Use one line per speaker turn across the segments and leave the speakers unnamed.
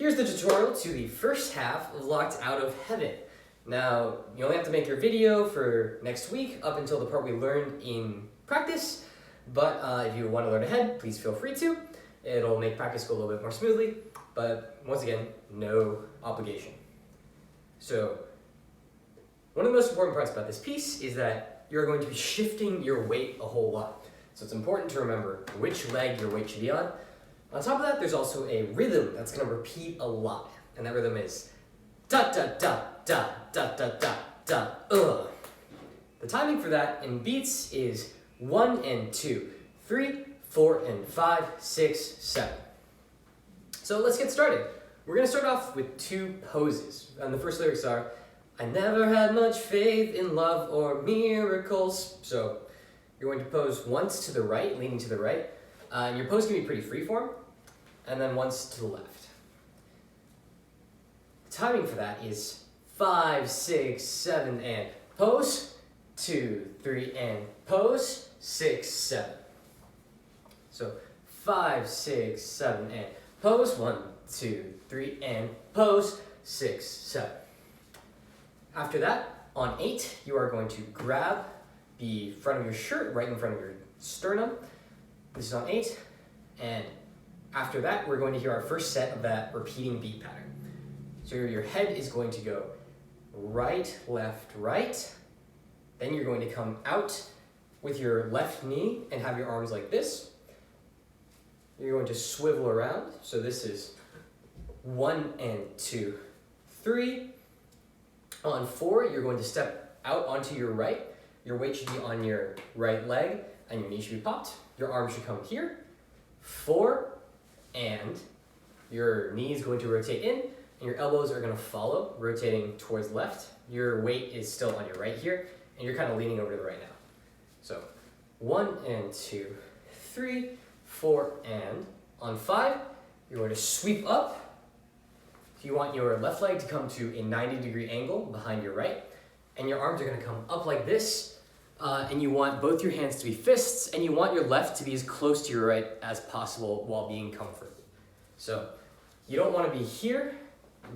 Here's the tutorial to the first half of Locked Out of Heaven. Now, you only have to make your video for next week up until the part we learned in practice, but if you want to learn ahead, please feel free to. It'll make practice go a little bit more smoothly, but once again, no obligation. So, one of the most important parts about this piece is that you're going to be shifting your weight a whole lot. So it's important to remember which leg your weight should be on. On top of that, there's also a rhythm that's going to repeat a lot. And that rhythm is da da da da da da da da The timing for that in beats is 1 and 2, 3, 4 and 5, 6, 7. So let's get started. We're going to start off with two poses. And the first lyrics are, I never had much faith in love or miracles. So you're going to pose once to the right, leaning to the right. And your pose can be pretty freeform. And then once to the left. The timing for that is 5, 6, 7, and pose. 2, 3, and pose. 6, 7. So 5, 6, 7, and pose. 1, 2, 3, and pose. 6, 7. After that, on 8, you are going to grab the front of your shirt right in front of your sternum. This is on 8. And after that, we're going to hear our first set of that repeating beat pattern. So your head is going to go right, left, right. Then you're going to come out with your left knee and have your arms like this. You're going to swivel around. So this is 1 and 2, 3. On 4, you're going to step out onto your right. Your weight should be on your right leg and your knee should be popped. Your arm should come here. 4, and your knee is going to rotate in, and your elbows are going to follow, rotating towards left. Your weight is still on your right here, and you're kind of leaning over to the right now. So 1 and 2, 3, 4, and on 5, you're going to sweep up. You want your left leg to come to a 90-degree angle behind your right, and your arms are going to come up like this, and you want both your hands to be fists, and you want your left to be as close to your right as possible while being comfortable. So you don't want to be here,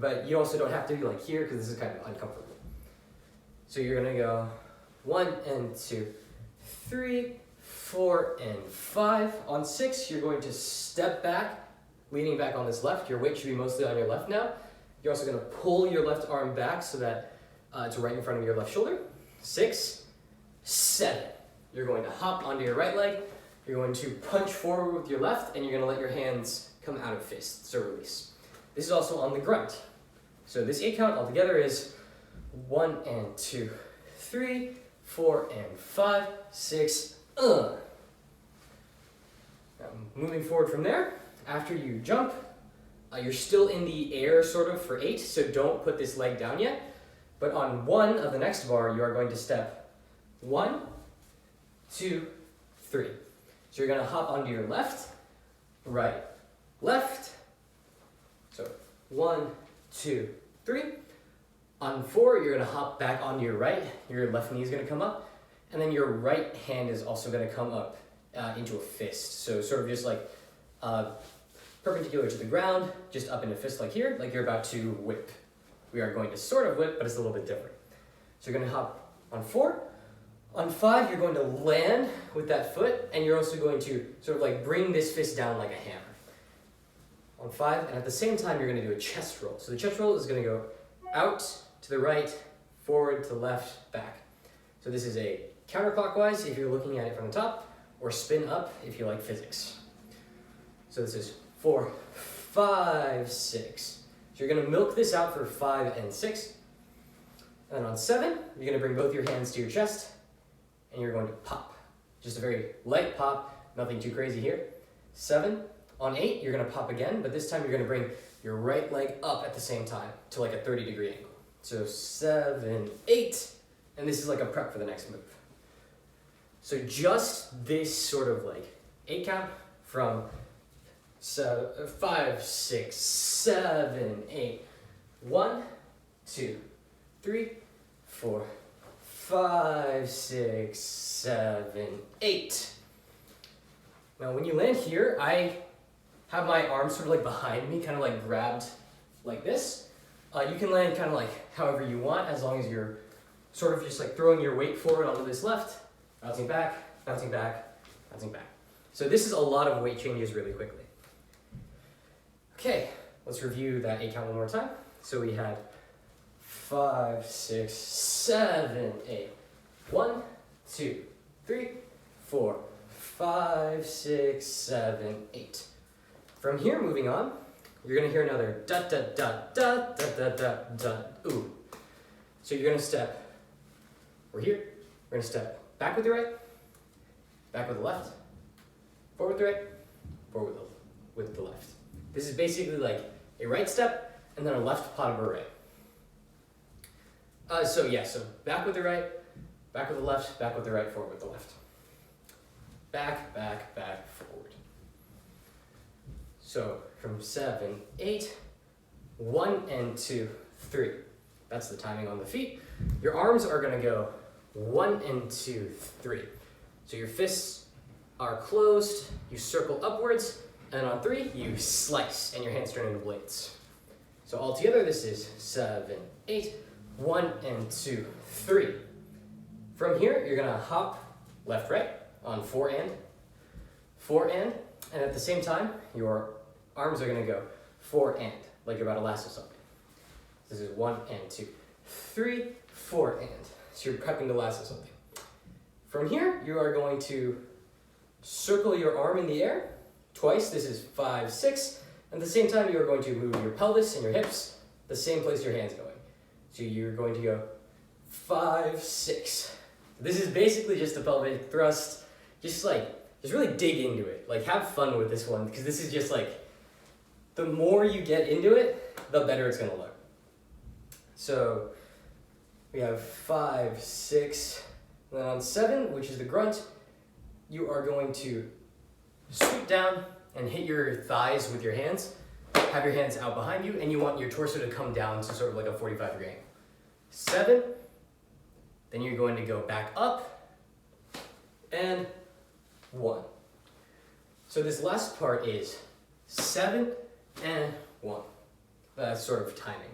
but you also don't have to be like here because this is kind of uncomfortable. So you're going to go 1 and 2, 3, 4, and 5. On 6, you're going to step back, leaning back on this left. Your weight should be mostly on your left now. You're also going to pull your left arm back so that it's right in front of your left shoulder. 6, 7. You're going to hop onto your right leg. You're going to punch forward with your left, and you're going to let your hands come out of fists, so release. This is also on the grunt. So this 8 count altogether is 1 and 2, 3, 4, and 5, 6, Now moving forward from there, after you jump, you're still in the air sort of for 8, so don't put this leg down yet. But on 1 of the next bar, you are going to step 1, 2, 3. So you're going to hop onto your left, right, left. So 1, 2, 3. On 4, you're going to hop back onto your right. Your left knee is going to come up. And then your right hand is also going to come up into a fist. So sort of just like perpendicular to the ground, just up in a fist like here, like you're about to whip. We are going to sort of whip, but it's a little bit different. So you're going to hop on 4. On 5, you're going to land with that foot, and you're also going to sort of like bring this fist down like a hammer. On 5, and at the same time, you're going to do a chest roll. So the chest roll is going to go out to the right, forward to the left, back. So this is a counterclockwise if you're looking at it from the top, or spin up if you like physics. So this is 4, 5, 6. So you're going to milk this out for 5 and 6. And on 7, you're going to bring both your hands to your chest, and you're going to pop. Just a very light pop, nothing too crazy here. 7. On 8, you're going to pop again, but this time you're going to bring your right leg up at the same time to like a 30-degree angle. So 7, 8, and this is like a prep for the next move. So just this sort of like 8 count from 5, 6, 7, 8. 1, 2, 3, 4, 5, 6, 7, 8. Now when you land here, I have my arms sort of like behind me, kind of like grabbed like this. You can land kind of like however you want, as long as you're sort of just like throwing your weight forward onto this left, bouncing back, bouncing back, bouncing back. So this is a lot of weight changes really quickly. Okay, let's review that 8 count one more time. So we had 5, 6, 7, 8. 1, 2, 3, 4, 5, 6, 7, 8. From here, moving on, you're gonna hear another da da da da da da da da ooh. So you're gonna step, we're here, we're gonna step back with the right, back with the left, forward with the right, forward with the left. This is basically like a right step and then a left pot of a right. So back with the right, back with the left, back with the right, forward with the left. Back, back, back, forward. So from 7, 8, 1 and 2, 3. That's the timing on the feet. Your arms are gonna go 1 and 2, 3. So your fists are closed, you circle upwards, and on 3, you slice, and your hands turn into blades. So all together, this is 7, 8, 1 and 2, 3. From here, you're gonna hop left, right on 4 and, and at the same time, your arms are gonna go 4 and, like you're about to lasso something. This is 1 and 2, 3, 4 and. So you're prepping to lasso something. From here, you are going to circle your arm in the air twice. This is 5, 6. At the same time, you are going to move your pelvis and your hips the same place your hand's going. So you're going to go 5, 6. This is basically just a pelvic thrust. Just really dig into it. Like, have fun with this one, because this is just like, the more you get into it, the better it's gonna look. So we have 5, 6, and then on 7, which is the grunt, you are going to swoop down and hit your thighs with your hands. Have your hands out behind you, and you want your torso to come down to sort of like a 45-degree angle. 7, then you're going to go back up, and 1. So this last part is 7 and 1. That's sort of timing.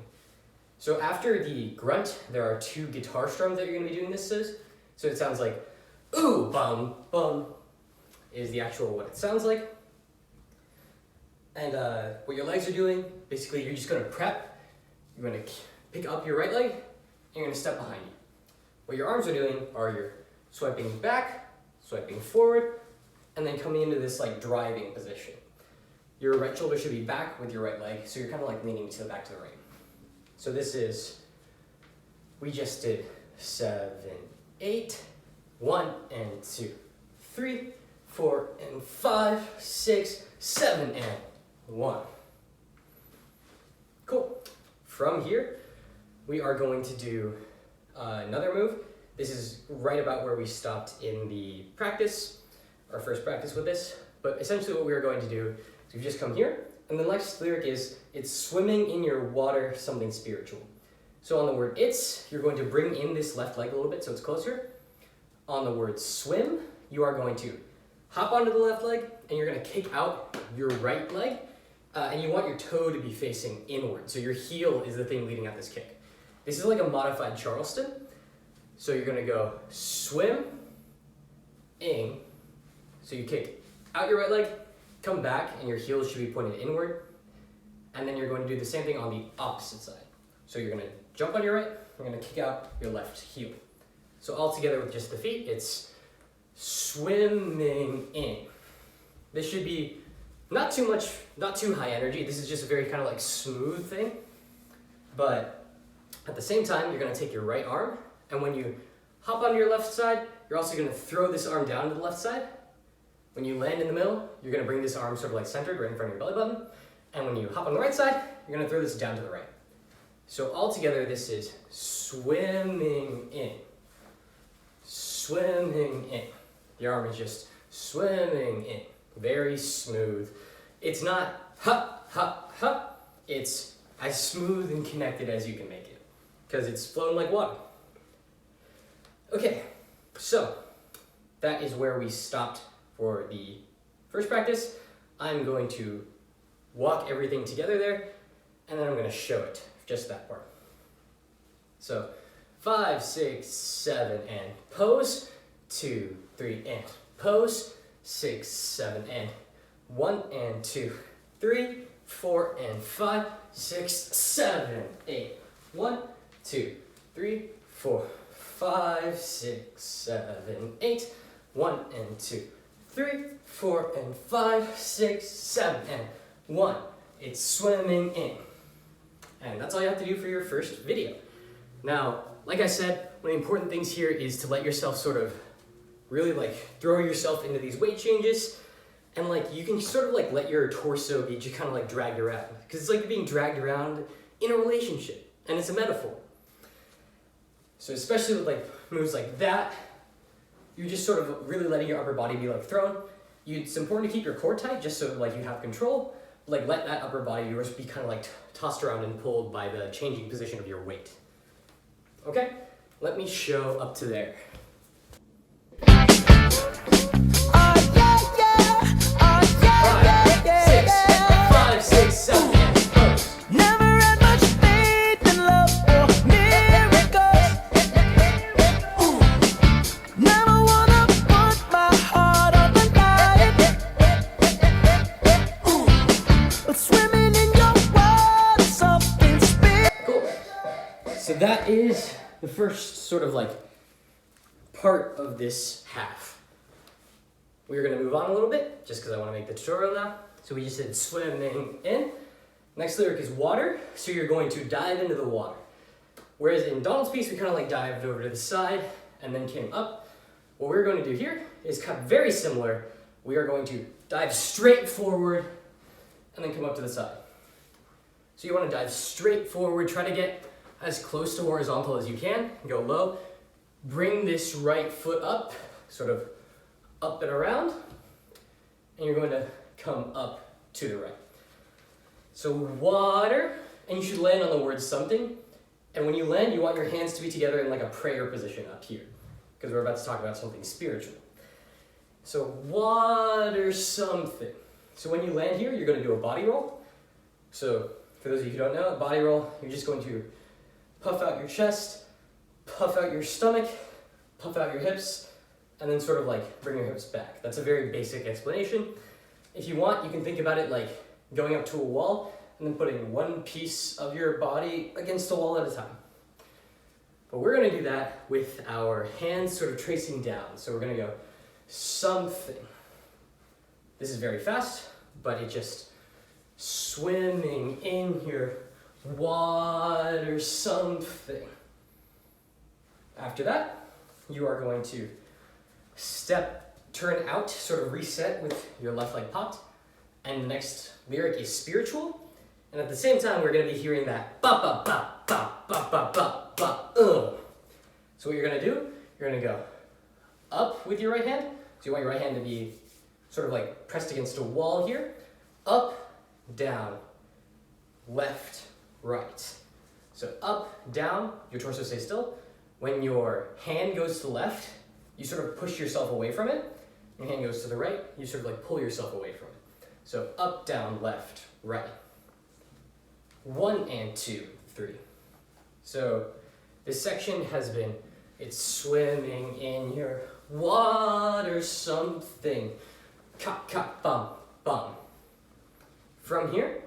So after the grunt, there are 2 guitar strums that you're going to be doing this as. So it sounds like, ooh, bum, bum, is the actual what it sounds like. And what your legs are doing, basically you're just going to prep. You're going to pick up your right leg, and you're going to step behind you. What your arms are doing are you're swiping back, swiping forward, and then coming into this like driving position. Your right shoulder should be back with your right leg, so you're kind of like leaning to the back to the right. So this is, we just did 7, 8, 1 and 2, 3, 4 and 5, 6, 7 and 1. Cool. From here, we are going to do another move. This is right about where we stopped in the practice, our first practice with this. But essentially what we are going to do is we just come here, and the next lyric is, it's swimming in your water, something spiritual. So on the word it's, you're going to bring in this left leg a little bit so it's closer. On the word swim, you are going to hop onto the left leg, and you're going to kick out your right leg, and you want your toe to be facing inward. So your heel is the thing leading out this kick. This is like a modified Charleston. So you're going to go swim, ing. So you kick out your right leg, come back, and your heels should be pointed inward. And then you're going to do the same thing on the opposite side. So you're going to jump on your right, you're going to kick out your left heel. So all together with just the feet, it's swimming in. This should be not too high energy. This is just a very kind of like smooth thing. But at the same time, you're going to take your right arm, and when you hop onto your left side, you're also going to throw this arm down to the left side. When you land in the middle, you're going to bring this arm sort of like centered right in front of your belly button. And when you hop on the right side, you're going to throw this down to the right. So all together, this is swimming in. Swimming in. The arm is just swimming in. Very smooth. It's not hop, hop, hop. It's as smooth and connected as you can make it, because it's flowing like water. Okay, so that is where we stopped for the first practice. I'm going to walk everything together there. and then I'm going to show it, just that part. So 5, 6, 7, and pose, 2, 3, and pose, 6, 7, and 1 and 2, 3, 4, and 5, 6, 7, 8. 1, 2, 3, 4, 5, 6, 7, 8. 1 and 2, 3, 4, and 5, 6, 7, and 1. It's swimming in. And that's all you have to do for your first video. Now, like I said, one of the important things here is to let yourself sort of really like throw yourself into these weight changes, and like you can sort of like let your torso be just kind of like dragged around, because it's like you're being dragged around in a relationship, and it's a metaphor. So especially with like moves like that, you're just sort of really letting your upper body be like thrown. It's important to keep your core tight just so like you have control. Like let that upper body of yours be kind of like tossed around and pulled by the changing position of your weight. Okay, let me show up to there. 5, 6, 5, 6, 7, and pose.
Never had much faith in love or miracles. Never wanna put my heart on the line. But swimming in your world is something special.
Cool. So that is the first sort of like part of this half. We're gonna move on a little bit, just because I want to make the tutorial now. So we just did swimming in. Next lyric is water, so you're going to dive into the water. Whereas in Donald's piece, we kind of like dived over to the side and then came up. What we're going to do here is kind of very similar. We are going to dive straight forward and then come up to the side. So you want to dive straight forward, try to get as close to horizontal as you can, go low. Bring this right foot up, sort of up and around, and you're going to come up to the right. So water, and you should land on the word something. And when you land, you want your hands to be together in like a prayer position up here, because we're about to talk about something spiritual. So water something. So when you land here, you're going to do a body roll. So for those of you who don't know, a body roll, you're just going to puff out your chest, puff out your stomach, puff out your hips, and then sort of like bring your hips back. That's a very basic explanation. If you want, you can think about it like going up to a wall and then putting one piece of your body against the wall at a time. But we're gonna do that with our hands sort of tracing down. So we're gonna go something. This is very fast, but it just swimming in your water something. After that, you are going to turn out, sort of reset with your left leg popped. And the next lyric is spiritual. And at the same time, we're going to be hearing that ba ba ba ba ba ba ba ba. So what you're going to do, you're going to go up with your right hand. So you want your right hand to be sort of like pressed against a wall here. Up, down, left, right. So up, down, your torso stays still. When your hand goes to the left, you sort of push yourself away from it. Your hand goes to the right, you sort of like pull yourself away from it. So up, down, left, right. 1 and 2, 3. So this section has been, it's swimming in your water something. Ka, ka, bum, bum. From here,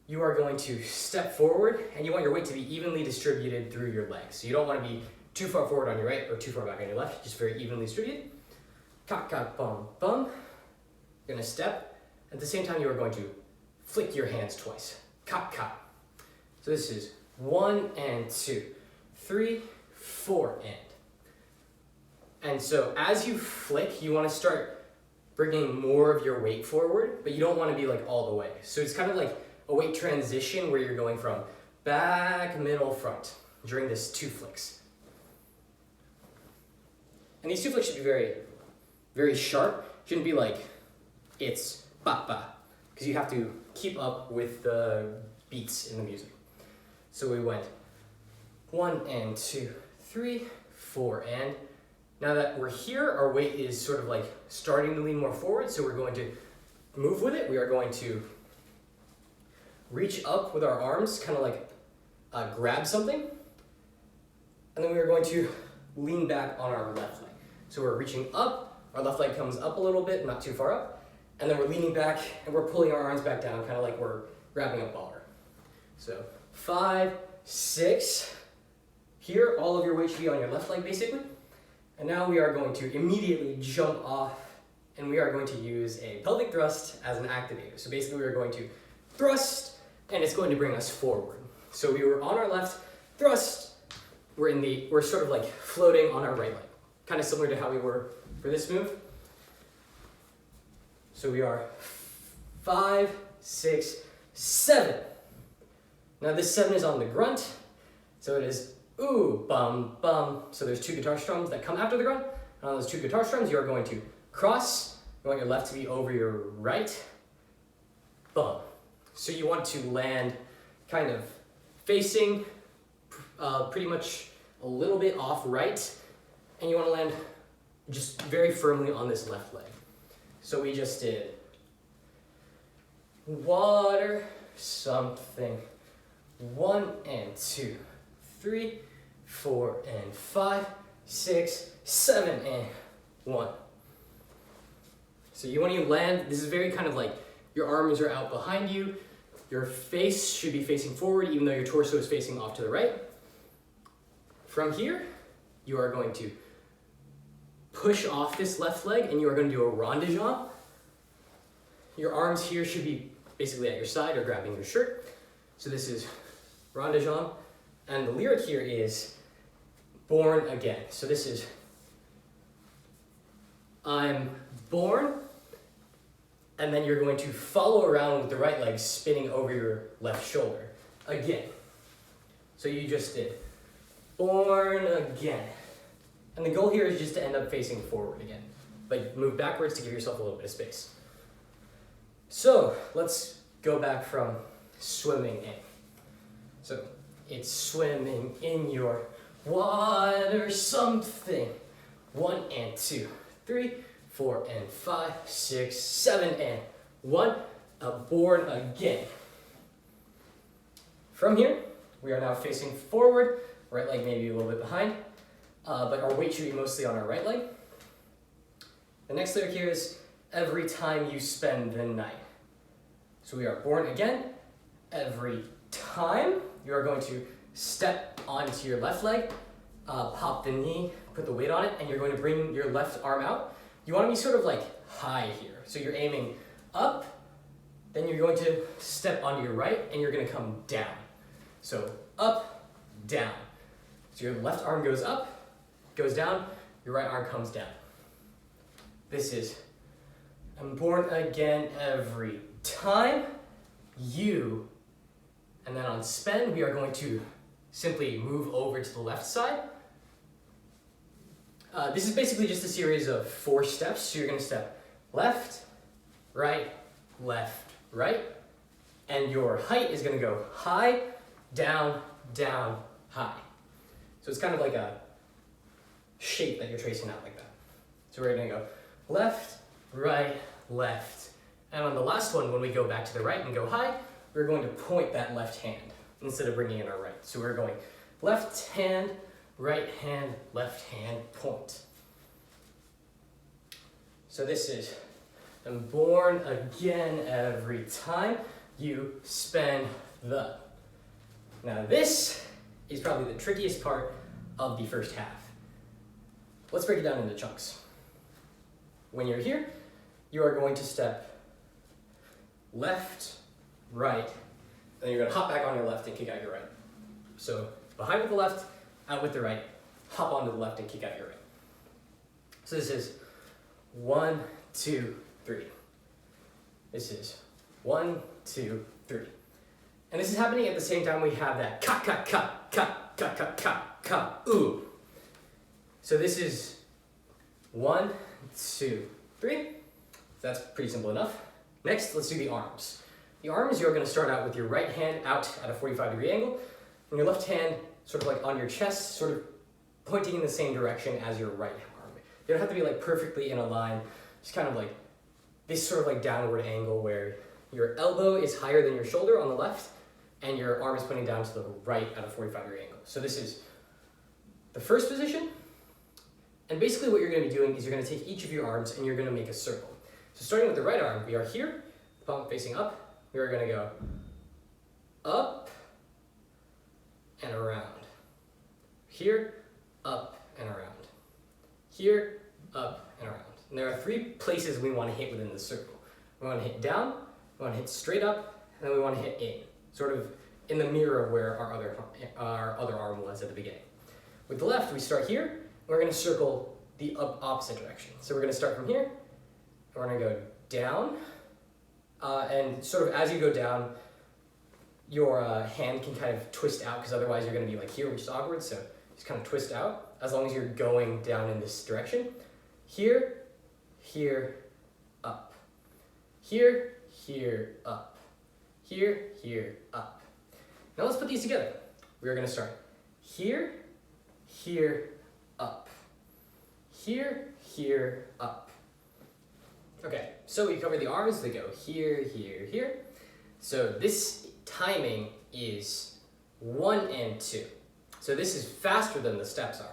you are going to step forward, and you want your weight to be evenly distributed through your legs. So you don't want to be too far forward on your right or too far back on your left, just very evenly distributed. Ka, ka, bum, bum. You're going to step. At the same time, you are going to flick your hands twice. Ka, ka. So this is 1 and 2, 3, 4, and so as you flick, you want to start bringing more of your weight forward, but you don't want to be like all the way. So it's kind of like a weight transition where you're going from back, middle, front during this 2 flicks. And these 2 flicks should be very, very sharp. Shouldn't be like it's ba ba, because you have to keep up with the beats in the music. So we went 1 and 2, 3, 4, and now that we're here, our weight is sort of like starting to lean more forward, so we're going to move with it. We are going to reach up with our arms, kind of like grab something. And then we are going to lean back on our left leg. So we're reaching up, our left leg comes up a little bit, not too far up. And then we're leaning back and we're pulling our arms back down, kind of like we're grabbing a baller. So 5, 6. Here, all of your weight should be on your left leg basically. And now we are going to immediately jump off and we are going to use a pelvic thrust as an activator. So basically we are going to thrust and it's going to bring us forward. So we were on our left, thrust, we're sort of like floating on our right leg. Kind of similar to how we were for this move. So we are 5, 6, 7. Now this 7 is on the grunt. So it is ooh, bum, bum. So there's 2 guitar strums that come after the grunt. And on those 2 guitar strums, you are going to cross. You want your left to be over your right. Bum. So you want to land kind of facing pretty much a little bit off right. And you want to land just very firmly on this left leg. So we just did water something. 1 and 2, 3, 4 and 5, 6, 7 and 1. So you want to land, this is very kind of like your arms are out behind you, your face should be facing forward even though your torso is facing off to the right. From here, you are going to push off this left leg and you are going to do a rond de jambe. Your arms here should be basically at your side or grabbing your shirt. So this is rond de jambe. And the lyric here is born again. So this is I'm born, and then you're going to follow around with the right leg spinning over your left shoulder again. So you just did born again. And the goal here is just to end up facing forward again, but move backwards to give yourself a little bit of space. So let's go back from swimming in. So it's swimming in your water something. 1 and 2, 3, 4 and 5, 6, 7 and 1. Born again. From here, we are now facing forward. Right leg maybe a little bit behind, but our weight should be mostly on our right leg. The next lyric here is every time you spend the night. So we are born again. Every time you are going to step onto your left leg, pop the knee, put the weight on it, and you're going to bring your left arm out. You want to be sort of like high here. So you're aiming up, then you're going to step onto your right, and you're going to come down. So up, down. So your left arm goes up, goes down, your right arm comes down. This is I'm born again every time you, and then on spin, we are going to simply move over to the left side. This is basically just a series of 4 steps. So you're going to step left, right, and your height is going to go high, down, down, high. So it's kind of like a shape that you're tracing out like that. So we're going to go left, right, left. And on the last one, when we go back to the right and go high, we're going to point that left hand instead of bringing in our right. So we're going left hand, left hand, point. So this is I'm born again every time you spend the. Now this is probably the trickiest part of the first half. Let's break it down into chunks. When you're here, you are going to step left, right, then you're going to hop back on your left and kick out your right. So behind with the left, out with the right, hop onto the left and kick out your right. So this is 1, 2, 3. This is 1, 2, 3. And this is happening at the same time we have that ka ka ka ka ka ka ka ka ooh. So this is 1, 2, 3. That's pretty simple enough. Next, let's do the arms. The arms, you're going to start out with your right hand out at a 45-degree angle, and your left hand sort of like on your chest, sort of pointing in the same direction as your right arm. They don't have to be like perfectly in a line, just kind of like this sort of like downward angle where your elbow is higher than your shoulder on the left, and your arm is pointing down to the right at a 45-degree angle. So this is the first position. And basically what you're going to be doing is you're going to take each of your arms and you're going to make a circle. So starting with the right arm, we are here, palm facing up. We are going to go up and around. Here, up and around. Here, up and around. And there are 3 places we want to hit within the circle. We want to hit down, we want to hit straight up, and then we want to hit in, sort of in the mirror of where our other arm was at the beginning. With the left, we start here. We're going to circle the opposite direction. So we're going to start from here. We're going to go down. And sort of as you go down, your hand can kind of twist out because otherwise you're going to be like here, which is awkward. So just kind of twist out as long as you're going down in this direction. Here, here, up. Here, here, up. Here, here, up. Now let's put these together. We're going to start here, here, up. Here, here, up. Okay, so we cover the arms. They go here, here, here. So this timing is 1 and 2. So this is faster than the steps are.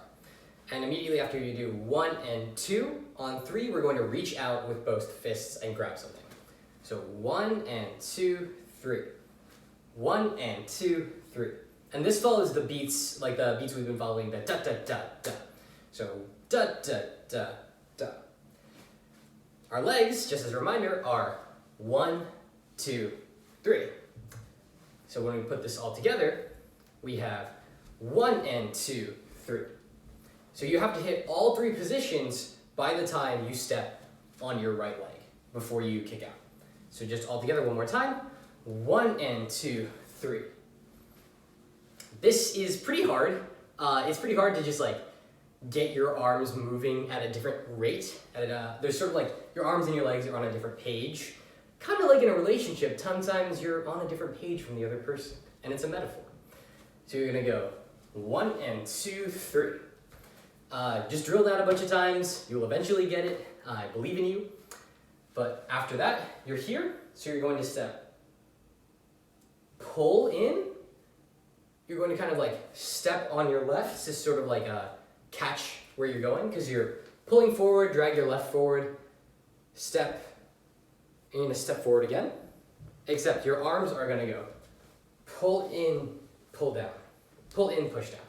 And immediately after you do 1 and 2, on 3, we're going to reach out with both fists and grab something. So 1 and 2, 3. 1 and 2, 3. And this follows the beats, like the beats we've been following, the da da da da. So da da da da. Our legs, just as a reminder, are 1, 2, 3. So when we put this all together, we have 1 and 2, 3. So you have to hit all 3 positions by the time you step on your right leg before you kick out. So just all together one more time. 1 and 2, 3. This is pretty hard. It's pretty hard to just like get your arms moving at a different rate. There's sort of like your arms and your legs are on a different page. Kind of like in a relationship, sometimes you're on a different page from the other person, and it's a metaphor. So you're gonna go 1 and 2, 3. Just drill that a bunch of times. You'll eventually get it. I believe in you. But after that, you're here. So you're going to step, pull in. You're going to kind of like step on your left to sort of like catch where you're going because you're pulling forward, drag your left forward, step, and you're going to step forward again. Except your arms are going to go pull in, pull down, pull in, push down.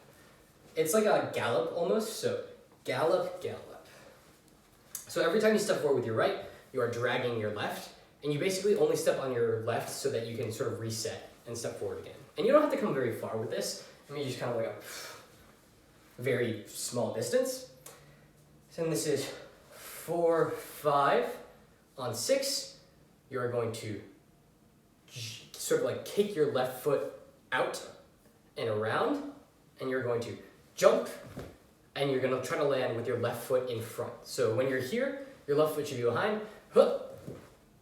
It's like a gallop almost, so gallop, gallop. So every time you step forward with your right, you are dragging your left, and you basically only step on your left so that you can sort of reset and step forward again. And you don't have to come very far with this. I mean, just kind of like a very small distance. So then this is 4, 5. On 6, you are going to sort of like kick your left foot out and around, and you're going to jump, and you're going to try to land with your left foot in front. So when you're here, your left foot should be behind.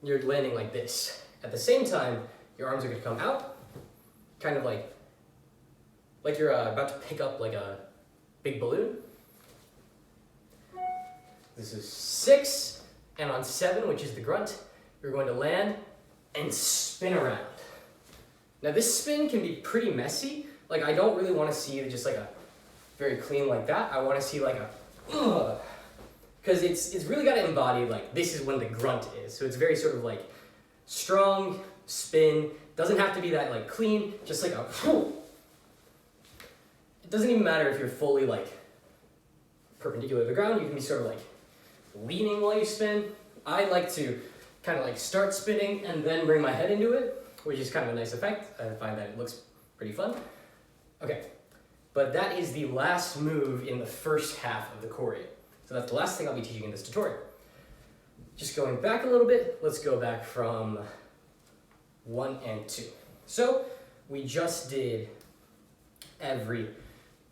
You're landing like this. At the same time, your arms are going to come out, kind of like you're about to pick up like a big balloon. This is 6, and on 7, which is the grunt, you're going to land and spin around. Now this spin can be pretty messy. Like I don't really want to see just like a very clean like that. I want to see like a because it's really got to embody like this is when the grunt is. So it's very sort of like strong spin. Doesn't have to be that like clean, just like a it doesn't even matter if you're fully like perpendicular to the ground. You can be sort of like leaning while you spin. I like to kind of like start spinning and then bring my head into it, which is kind of a nice effect. I find that it looks pretty fun. Okay, but that is the last move in the first half of the choreo. So that's the last thing I'll be teaching in this tutorial. Just going back a little bit, let's go back from 1 and 2. So we just did every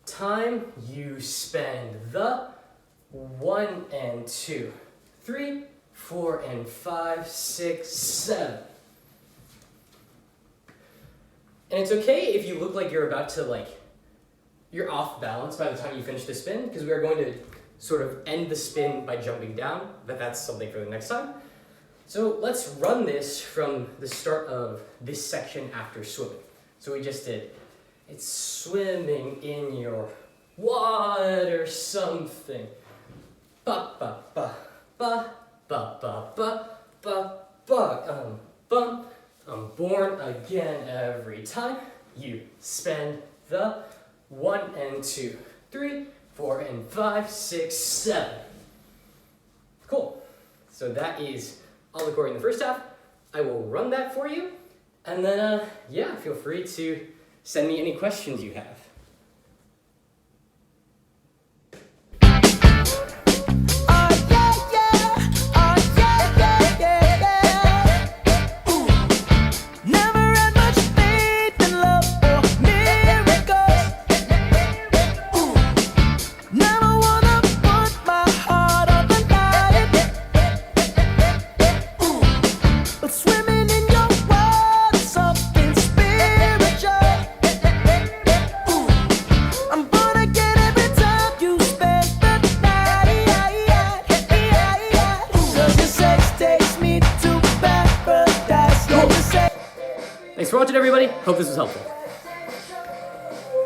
time you spend the 1 and 2, 3, 4 and 5, 6, 7. And it's okay if you look like you're about to you're off balance by the time you finish the spin, because we are going to sort of end the spin by jumping down, but that's something for the next time. So let's run this from the start of this section after swimming. So we just did, it's swimming in your water something. Ba ba ba ba ba ba ba ba ba bum. I'm born again every time you spend the 1 and 2, 3, 4 and 5, 6, 7. Cool. So that is all the chord in the first half. I will run that for you, and then yeah, feel free to send me any questions you have.
Oh yeah, yeah. Oh yeah, yeah, yeah, yeah. Ooh. Never had much faith in love or miracles. Ooh. Never wanna put my heart on the line. Ooh. But swimming in your world is something spiritual. Ooh. I'm gonna get every time you spend the night. 'Cause your sex takes me to paradise. Yeah, you say.
Thanks for watching, everybody. Hope this was helpful.